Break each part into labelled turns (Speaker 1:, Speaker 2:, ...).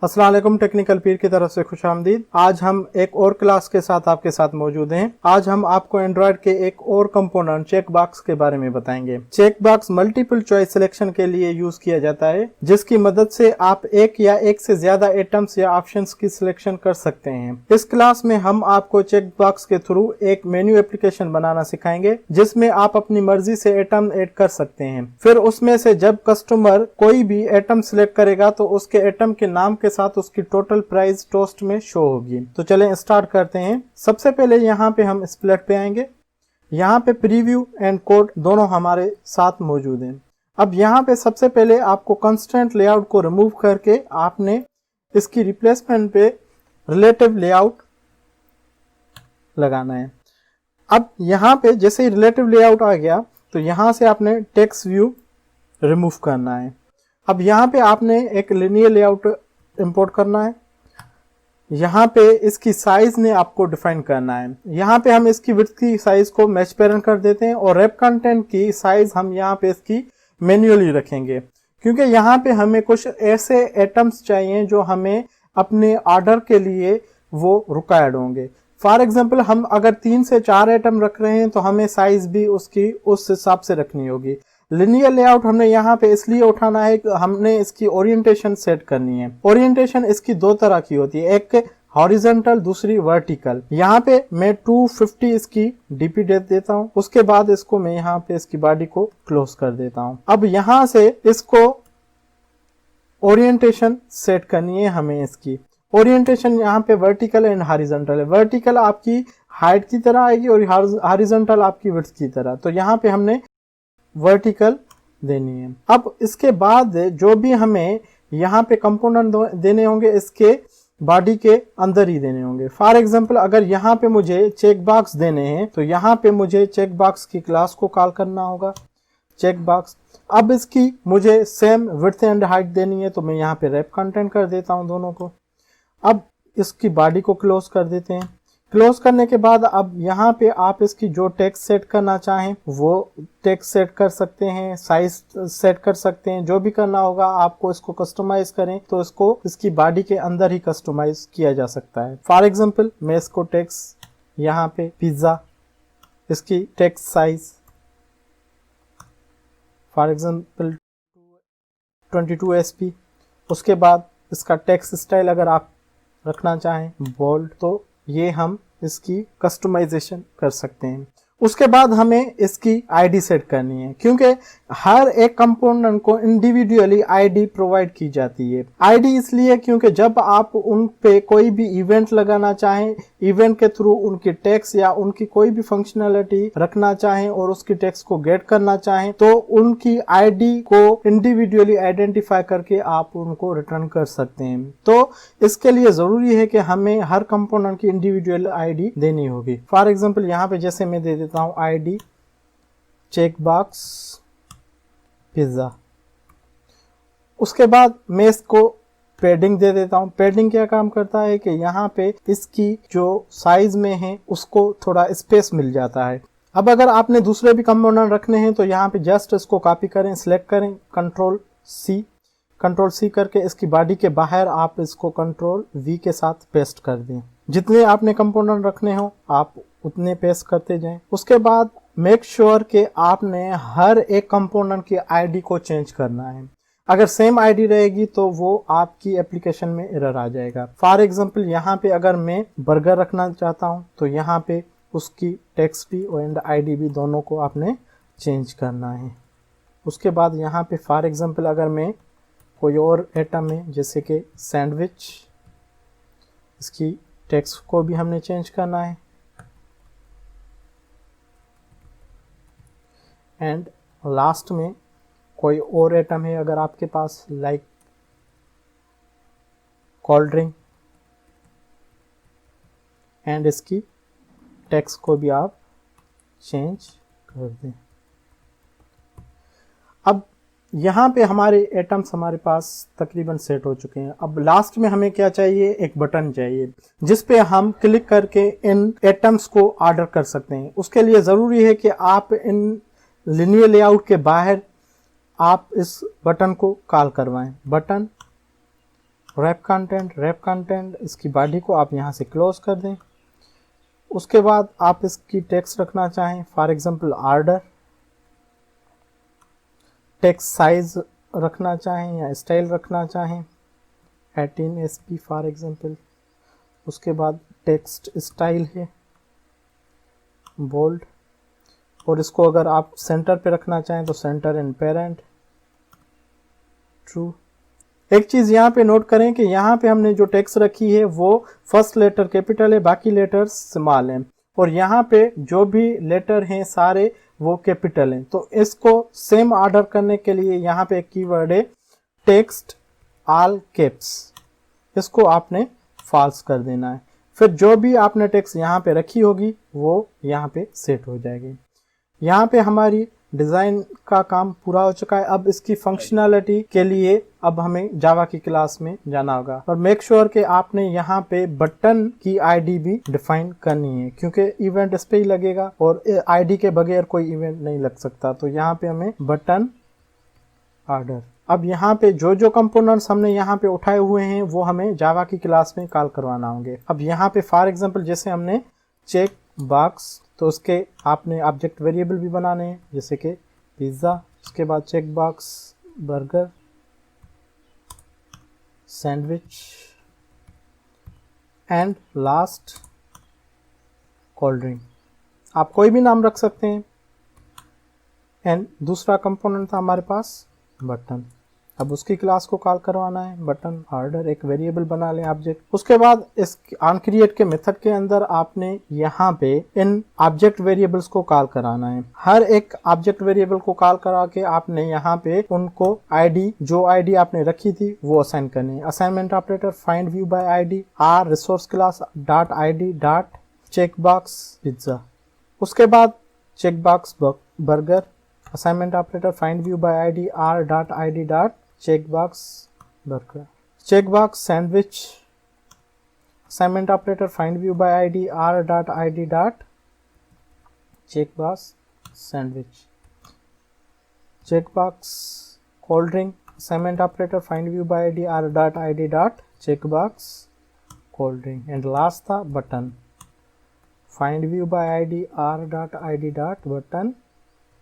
Speaker 1: अस्सलाम वालेकुम, टेक्निकल पीर की तरफ से खुशामदीद। आज हम एक और क्लास के साथ आपके साथ मौजूद हैं। आज हम आपको एंड्रॉयड के एक और कंपोनेंट चेक बॉक्स के बारे में बताएंगे। Check box multiple choice selection के लिए यूज किया जाता है, जिसकी मदद से आप एक या एक से ज्यादा आइटम्स या ऑप्शंस की सिलेक्शन कर सकते हैं। इस क्लास में हम आपको चेक बॉक्स के थ्रू एक मेन्यू एप्लीकेशन बनाना सिखाएंगे, जिसमें आप अपनी मर्जी से आइटम ऐड कर सकते हैं। फिर उसमें से जब कस्टमर कोई भी आइटम सिलेक्ट करेगा तो उसके आइटम के नाम के साथ उसकी टोटल प्राइस टोस्ट में शो होगी। तो चलें स्टार्ट करते हैं। सबसे पहले यहाँ पे हम स्प्लिट पे आएंगे। यहाँ पे प्रीव्यू एंड कोड दोनों हमारे साथ मौजूद हैं। अब यहाँ पे सबसे पहले आपको कंस्ट्रेंट लेआउट को रिमूव करके आपने इसकी रिप्लेसमेंट पे रिलेटिव लेआउट लगाना है। अब यहाँ पे जैसे ही रिलेटिव लेआउट आ गया तो यहाँ से आपने टेक्स्ट व्यू रिमूव करना है। अब यहाँ पे आपने एक लिनियर लेआउट इंपोर्ट करना है। यहाँ पे इसकी साइज ने आपको डिफाइन करना है। यहाँ पे हम इसकी विड्थ की साइज को मैच पेरेंट कर देते हैं और रैप कंटेंट की साइज हम यहाँ पे इसकी मैन्युअली रखेंगे, क्योंकि यहाँ पे हमें कुछ ऐसे आइटम्स चाहिए जो हमें अपने ऑर्डर के लिए वो रिक्वायर्ड होंगे। फॉर एग्जाम्पल हम अगर 3 से 4 आइटम रख रहे हैं तो हमें साइज भी उसकी उस हिसाब से रखनी होगी। लिनियर लेआउट हमने यहाँ पे इसलिए उठाना है कि हमने इसकी ओरिएंटेशन सेट करनी है। ओरिएंटेशन इसकी दो तरह की होती है, एक हॉरिजॉन्टल, दूसरी वर्टिकल। यहाँ पे मैं 250 इसकी डीपी दे देता हूँ। उसके बाद इसको मैं यहाँ पे इसकी बॉडी को क्लोज कर देता हूँ। अब यहाँ से इसको ओरिएंटेशन सेट करनी है हमें। इसकी ओरिएंटेशन यहाँ पे वर्टिकल एंड हॉरिजॉन्टल है। वर्टिकल आपकी हाइट की तरह आएगी और हॉरिजॉन्टल आपकी विड्थ की तरह। तो यहाँ पे हमने वर्टिकल देनी है। अब इसके बाद जो भी हमें यहाँ पे कंपोनेंट देने होंगे इसके बॉडी के अंदर ही देने होंगे। फॉर एग्जांपल अगर यहाँ पे मुझे चेक बॉक्स देने हैं तो यहाँ पे मुझे चेक बॉक्स की क्लास को कॉल करना होगा, चेक बॉक्स। अब इसकी मुझे सेम विड्थ एंड हाइट देनी है तो मैं यहाँ पे रैप कंटेंट कर देता हूँ दोनों को। अब इसकी बॉडी को क्लोज कर देते हैं। क्लोज करने के बाद अब यहाँ पे आप इसकी जो टेक्स्ट सेट करना चाहें वो टेक्स्ट सेट कर सकते हैं, साइज सेट कर सकते हैं। जो भी करना होगा आपको इसको कस्टमाइज करें तो इसको इसकी बॉडी के अंदर ही कस्टमाइज किया जा सकता है। फॉर एग्जांपल मैं इसको टेक्स्ट यहाँ पे पिज्जा, इसकी text size for example 22 SP। उसके बाद इसका टेक्स्ट स्टाइल अगर आप रखना चाहें बोल्ड तो ये हम इसकी कस्टमाइजेशन कर सकते हैं। उसके बाद हमें इसकी आईडी सेट करनी है, क्योंकि हर एक कंपोनेंट को इंडिविजुअली आईडी प्रोवाइड की जाती है। आईडी इसलिए क्योंकि जब आप उन पे कोई भी इवेंट लगाना चाहें, इवेंट के थ्रू उनकी टेक्स्ट या उनकी कोई भी फंक्शनैलिटी रखना चाहें और उसकी टेक्स्ट को गेट करना चाहें तो उनकी आईडी को इंडिविजुअली आइडेंटिफाई करके आप उनको रिटर्न कर सकते हैं। तो इसके लिए जरूरी है कि हमें हर कंपोनेंट की इंडिविजुअल आईडी देनी होगी। फॉर एग्जाम्पल यहाँ पे जैसे मैं दे देता हूँ आईडी चेक बॉक्स पिज्जा। उसके बाद मैं इसको पैडिंग दे देता हूँ। पैडिंग क्या काम करता है कि यहाँ पे इसकी जो साइज में है उसको थोड़ा स्पेस मिल जाता है। अब अगर आपने दूसरे भी कंपोनेंट रखने हैं तो यहाँ पे जस्ट इसको कॉपी करें, सिलेक्ट करें, कंट्रोल सी करके इसकी बॉडी के बाहर आप इसको कंट्रोल V के साथ पेस्ट कर दें। जितने आपने कंपोनेंट रखने हो आप उतने पेस्ट करते जाएं। उसके बाद मेक श्योर कि आपने हर एक कंपोनेंट की आईडी को चेंज करना है। अगर सेम आईडी रहेगी तो वो आपकी एप्लीकेशन में एरर आ जाएगा। फॉर एग्जांपल यहाँ पे अगर मैं बर्गर रखना चाहता हूँ तो यहाँ पे उसकी टेक्स्ट भी एंड आईडी भी दोनों को आपने चेंज करना है। उसके बाद यहाँ पे फॉर एग्जांपल अगर मैं कोई और आइटम है जैसे कि सैंडविच, इसकी टेक्स्ट को भी हमने चेंज करना है। एंड लास्ट में कोई और आइटम है अगर आपके पास, लाइक कोल्ड ड्रिंक, एंड इसकी टेक्स्ट को भी आप चेंज कर दें। अब यहाँ पे हमारे आइटम्स हमारे पास तकरीबन सेट हो चुके हैं। अब लास्ट में हमें क्या चाहिए, एक बटन चाहिए जिस पे हम क्लिक करके इन आइटम्स को ऑर्डर कर सकते हैं। उसके लिए ज़रूरी है कि आप इन लिनियर लेआउट के बाहर आप इस बटन को कॉल करवाएं। बटन रैप कंटेंट इसकी बॉडी को आप यहाँ से क्लोज कर दें। उसके बाद आप इसकी टेक्स्ट रखना चाहें, for example order, text size रखना चाहें या स्टाइल रखना चाहें 18 SP फॉर एग्जांपल। उसके बाद टेक्स्ट स्टाइल है बोल्ड, और इसको अगर आप सेंटर पे रखना चाहें तो सेंटर एंड पेरेंट ट्रू। एक चीज़ यहाँ पे नोट करें कि यहाँ पे हमने जो टेक्स्ट रखी है वो फर्स्ट लेटर कैपिटल है, बाकी लेटर स्मॉल हैं, और यहाँ पे जो भी लेटर हैं सारे वो कैपिटल हैं। तो इसको सेम ऑर्डर करने के लिए यहाँ पे एक कीवर्ड है टेक्स्ट ऑल कैप्स, इसको आपने फॉल्स कर देना है। फिर जो भी आपने टेक्स्ट यहाँ पे रखी होगी वो यहाँ पे सेट हो जाएगी। यहाँ पे हमारी डिज़ाइन का काम पूरा हो चुका है। अब इसकी फंक्शनैलिटी के लिए अब हमें जावा की क्लास में जाना होगा, और मेक श्योर कि आपने यहाँ पे बटन की आईडी भी डिफाइन करनी है, क्योंकि इवेंट इस पे ही लगेगा और आईडी के बगैर कोई इवेंट नहीं लग सकता। तो यहाँ पे हमें बटन ऑर्डर, अब यहाँ पे जो कंपोनेंट्स हमने यहाँ पे उठाए हुए हैं वो हमें जावा की क्लास में कॉल करवाना होंगे। अब यहाँ पे फॉर एग्जांपल जैसे हमने चेक बॉक्स, तो उसके आपने ऑब्जेक्ट वेरिएबल भी बनाने हैं, जैसे कि पिज़्ज़ा, उसके बाद check box burger, sandwich and last cold drink. आप कोई भी नाम रख सकते हैं। एंड दूसरा कंपोनेंट था हमारे पास बटन, अब उसकी क्लास को कॉल करवाना है बटन ऑर्डर, एक वेरिएबल बना लें ऑब्जेक्ट। उसके बाद इस ऑनक्रिएट के मेथड के अंदर आपने यहाँ पे इन ऑब्जेक्ट वेरिएबल्स को कॉल कराना है। हर एक ऑब्जेक्ट वेरिएबल को कॉल करा के आपने यहाँ पे उनको आईडी, जो आईडी आपने रखी थी वो असाइन करनी है। Assignment operator find view by ID, R resource class dot ID dot checkbox pizza. उसके बाद checkbox burger, assignment operator find view by ID, R dot ID dot checkbox burger. Checkbox sandwich, assignment operator find view by ID, R dot ID dot checkbox sandwich. Checkbox cold drink, assignment operator find view by ID, R dot ID dot checkbox cold drink. And last था button, find view by ID, R dot ID dot button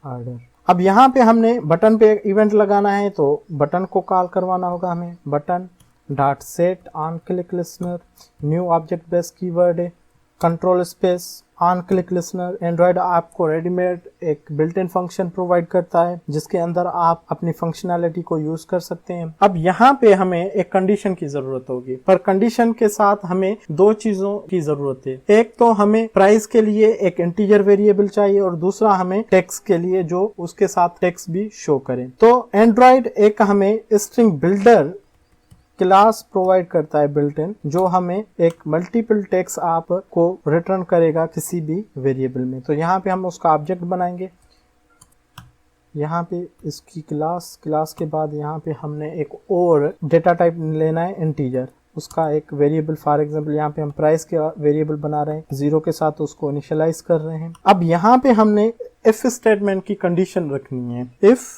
Speaker 1: order. अब यहाँ पे हमने button पे event लगाना है, तो button को कॉल करवाना होगा हमें button dot set on click listener, new object base keyword है, control space on click listener. Android आपको रेडीमेड एक बिल्ट इन फंक्शन प्रोवाइड करता है जिसके अंदर आप अपनी फंक्शनैलिटी को यूज कर सकते हैं। अब यहाँ पे हमें एक कंडीशन की जरूरत होगी, पर कंडीशन के साथ हमें दो चीजों की जरूरत है। एक तो हमें प्राइस के लिए एक इंटीजर वेरिएबल चाहिए, और दूसरा हमें टेक्स्ट के लिए जो उसके साथ टेक्स्ट भी शो करे। तो एंड्रॉयड एक हमें स्ट्रिंग बिल्डर क्लास प्रोवाइड करता है बिल्ट इन, जो हमें एक मल्टीपल टेक्स्ट आप को रिटर्न करेगा किसी भी वेरिएबल में। तो यहाँ पे हम उसका ऑब्जेक्ट बनाएंगे, यहाँ पे इसकी क्लास के बाद यहाँ पे हमने एक और डेटा टाइप लेना है इंटीजर, उसका एक वेरिएबल। फॉर एग्जांपल यहाँ पे हम प्राइस के वेरिएबल बना रहे हैं, 0 के साथ उसको इनिशियलाइज कर रहे हैं। अब यहाँ पे हमने इफ स्टेटमेंट की कंडीशन रखनी है। इफ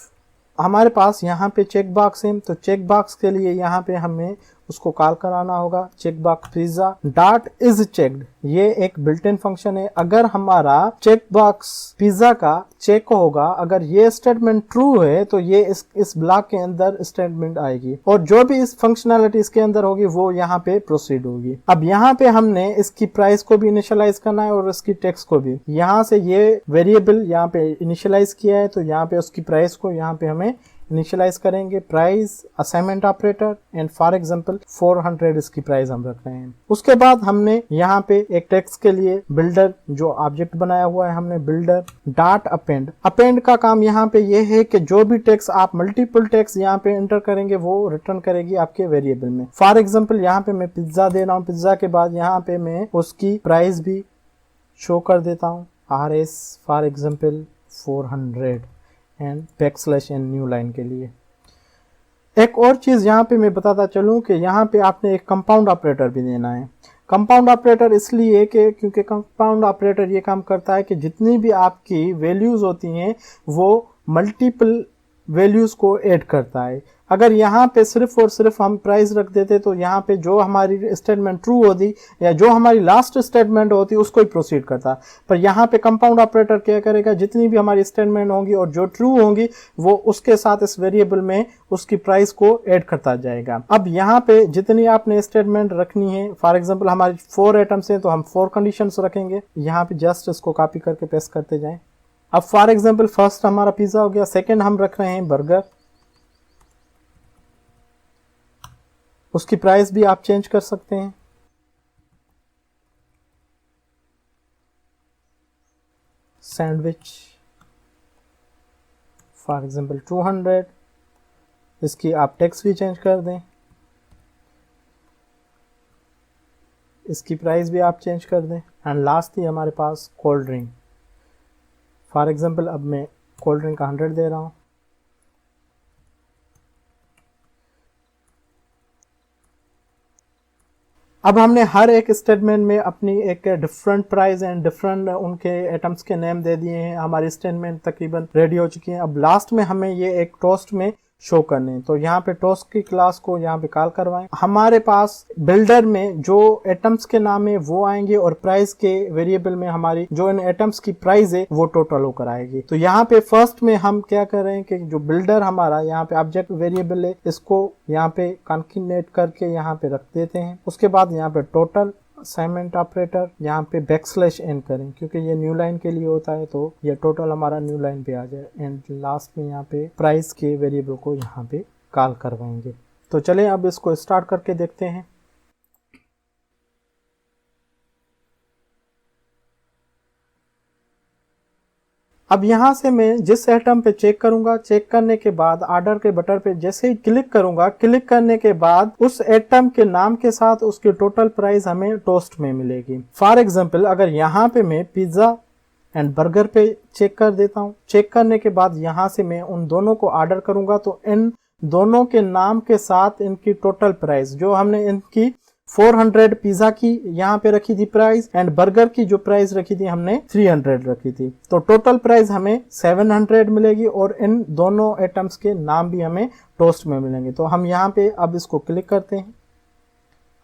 Speaker 1: हमारे पास यहाँ पे चेक बॉक्स है, तो चेक बॉक्स के लिए यहाँ पे हमें उसको कॉल कराना होगा check box pizza dot is checked. ये एक बिल्ट इन फंक्शन है। अगर हमारा चेक बॉक्स पिज्जा का चेक होगा, अगर ये स्टेटमेंट ट्रू है तो ये इस ब्लॉक के अंदर स्टेटमेंट आएगी, और जो भी इस फंक्शनैलिटी इसके अंदर होगी वो यहाँ पे प्रोसीड होगी। अब यहाँ पे हमने इसकी प्राइस को भी इनिशियलाइज करना है और इसकी टेक्स्ट को भी। यहाँ से ये वेरिएबल यहाँ पे इनिशियलाइज किया है, तो यहाँ पे उसकी प्राइस को यहाँ पे हमें इनिशियलाइज करेंगे price assignment operator, and for example 400 इसकी प्राइस हम रख रहे हैं। उसके बाद हमने यहाँ पे एक टेक्स्ट के लिए बिल्डर जो ऑब्जेक्ट बनाया हुआ है हमने बिल्डर डॉट अपेंड। अपेंड का काम यहाँ पे ये है कि जो भी टेक्स्ट आप मल्टीपल टेक्स्ट यहाँ पे एंटर करेंगे वो रिटर्न करेगी आपके वेरिएबल में। फॉर एग्जाम्पल यहाँ पे मैं पिज्जा दे रहा हूँ, पिज्जा के बाद यहाँ पे मैं उसकी प्राइस भी शो कर देता हूँ, RS for example 400 and backslash N new line के लिए। एक और चीज यहाँ पे मैं बताता चलूं कि यहाँ पे आपने एक कंपाउंड ऑपरेटर भी देना है। कंपाउंड ऑपरेटर इसलिए कि क्योंकि कंपाउंड ऑपरेटर ये काम करता है कि जितनी भी आपकी वैल्यूज होती हैं वो मल्टीपल वैल्यूज को ऐड करता है। अगर यहाँ पे सिर्फ और सिर्फ हम प्राइस रख देते तो यहाँ पे जो हमारी स्टेटमेंट ट्रू होती या जो हमारी लास्ट स्टेटमेंट होती उसको ही प्रोसीड करता। पर यहाँ पे कंपाउंड ऑपरेटर क्या करेगा, जितनी भी हमारी स्टेटमेंट होंगी और जो ट्रू होंगी वो उसके साथ इस वेरिएबल में उसकी प्राइस को ऐड करता जाएगा। अब यहाँ पे जितनी आपने स्टेटमेंट रखनी है, फॉर एग्जांपल हमारी 4 आइटम्स हैं तो हम 4 कंडीशंस रखेंगे। यहाँ पे जस्ट इसको कॉपी करके पेस्ट करते जाएं। अब फॉर एग्जांपल फर्स्ट हमारा पिज्जा हो गया, सेकंड हम रख रहे हैं बर्गर, उसकी प्राइस भी आप चेंज कर सकते हैं। सैंडविच फॉर एग्जांपल 200, इसकी आप टेक्स्ट भी चेंज कर दें, इसकी प्राइस भी आप चेंज कर दें। एंड लास्ट थी हमारे पास कोल्ड ड्रिंक, फॉर एग्जांपल अब मैं कोल्ड ड्रिंक का 100 दे रहा हूँ। अब हमने हर एक स्टेटमेंट में अपनी एक डिफरेंट प्राइस एंड डिफरेंट उनके आइटम्स के नेम दे दिए हैं। हमारी स्टेटमेंट तकरीबन रेडी हो चुकी है। अब लास्ट में हमें ये एक टोस्ट में शो करने, तो यहाँ पे टोस्ट की क्लास को यहाँ पे कॉल करवाएं। हमारे पास बिल्डर में जो आइटम्स के नाम है वो आएंगे और प्राइस के वेरिएबल में हमारी जो इन आइटम्स की प्राइस है वो टोटल होकर आएगी। तो यहाँ पे फर्स्ट में हम क्या कर रहे हैं कि जो बिल्डर हमारा यहाँ पे ऑब्जेक्ट वेरिएबल है इसको यहाँ पे कॉन्केटनेट करके यहाँ पे रख देते हैं। उसके बाद यहाँ पे टोटल असाइनमेंट ऑपरेटर यहाँ पे बैकस्लैश n करें क्योंकि ये न्यू लाइन के लिए होता है, तो ये टोटल हमारा न्यू लाइन पे आ जाए। एंड लास्ट में यहाँ पे प्राइस के वेरिएबल को यहाँ पे कॉल करवाएंगे। तो चलें अब इसको स्टार्ट करके देखते हैं। अब यहाँ से मैं जिस आइटम पे चेक करूंगा, चेक करने के बाद ऑर्डर के बटन पे जैसे ही क्लिक करूंगा, क्लिक करने के बाद उस आइटम के नाम के साथ उसकी टोटल प्राइस हमें टोस्ट में मिलेगी। फॉर एग्जांपल अगर यहाँ पे मैं पिज्जा एंड बर्गर पे चेक कर देता हूँ, चेक करने के बाद यहाँ से मैं उन दोनों को ऑर्डर करूंगा तो इन दोनों के नाम के साथ इनकी टोटल प्राइस जो हमने इनकी 400 पिज्जा की यहाँ पे रखी थी प्राइस एंड बर्गर की जो प्राइस रखी थी हमने 300 रखी थी, तो टोटल प्राइस हमें 700 मिलेगी और इन दोनों आइटम्स के नाम भी हमें टोस्ट में मिलेंगे। तो हम यहाँ पे अब इसको क्लिक करते हैं।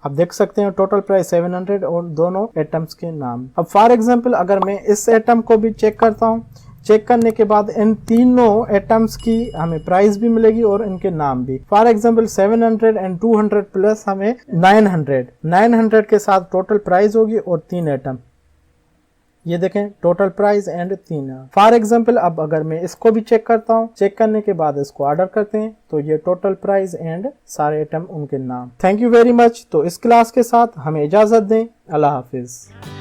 Speaker 1: आप देख सकते हैं टोटल प्राइस 700 और दोनों आइटम्स के नाम। अब फॉर एग्जांपल अगर मैं इस आइटम को भी चेक करता हूँ, चेक करने के बाद इन तीनों आइटम्स की हमें प्राइस भी मिलेगी और इनके नाम भी। फॉर एग्जांपल 700 एंड 200 प्लस हमें 900 के साथ टोटल प्राइस होगी और 3 आइटम। ये देखें total price and 3। For example अब अगर मैं इसको भी चेक करता हूँ, चेक करने के बाद इसको ऑर्डर करते हैं तो ये टोटल प्राइस एंड सारे आइटम उनके नाम। Thank you very much. तो इस क्लास के साथ हमें इजाजत दें। अल्लाह हाफिज।